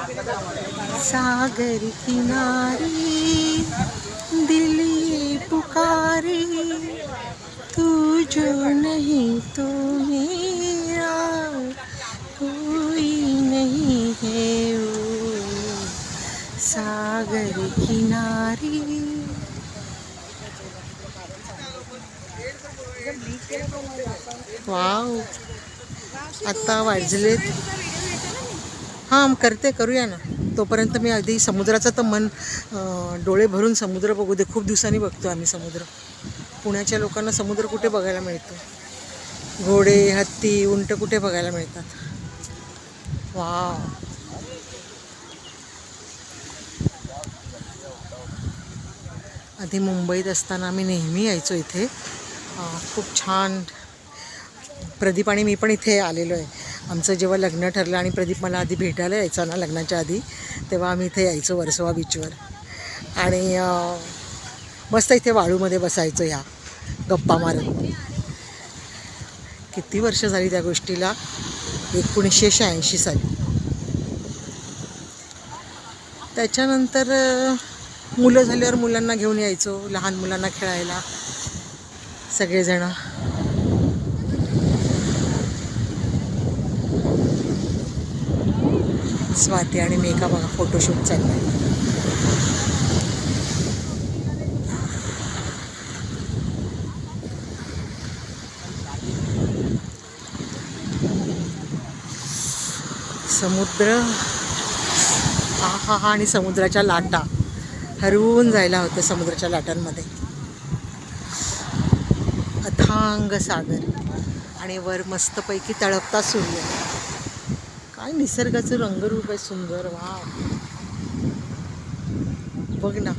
सागर किनारे दिल ये पुकारे, तू जो नहीं तो मेरा कोई नहीं है वो सागर किनारे. वाव, आता वाजलेत. हां करूया ना. तोपर्यंत मी आधी समुद्राचं तर डोळे भरून समुद्र बघू दे. खूप दिवसांनी बघतो आम्ही समुद्र. पुण्याच्या लोकांना समुद्र कुठे बघायला मिळतो? घोडे, हत्ती, उंट कुठे बघायला मिळतात? वाव, आधी मुंबईत असताना आम्ही नेहमी यायचो इथे. खूप छान. प्रदीप आणि मी पण इथे आलेलो आहे. आमचं जेव्हा लग्न ठरलं आणि प्रदीप मला आधी भेटायला यायचा ना लग्नाच्या आधी, तेव्हा आम्ही इथे यायचो वर्सोवा बीचवर. आणि मस्त इथे वाळूमध्ये बसायचो ह्या गप्पा मारत. किती वर्ष झाली त्या गोष्टीला? 1986 साली. त्याच्यानंतर मुलं झाल्यावर मुलांना घेऊन यायचो, लहान मुलांना खेळायला सगळेजण. स्वाती आणि मेघा बघा फोटोशूट चाललं आहे. समुद्र, हा आणि समुद्राच्या लाटा. हरवून जायला होतं समुद्राच्या लाटांमध्ये. अथांग सागर आणि वर मस्तपैकी तळपता सूर्य. काय निसर्गाचं रंगरूप आहे सुंदर. वा, बघ ना.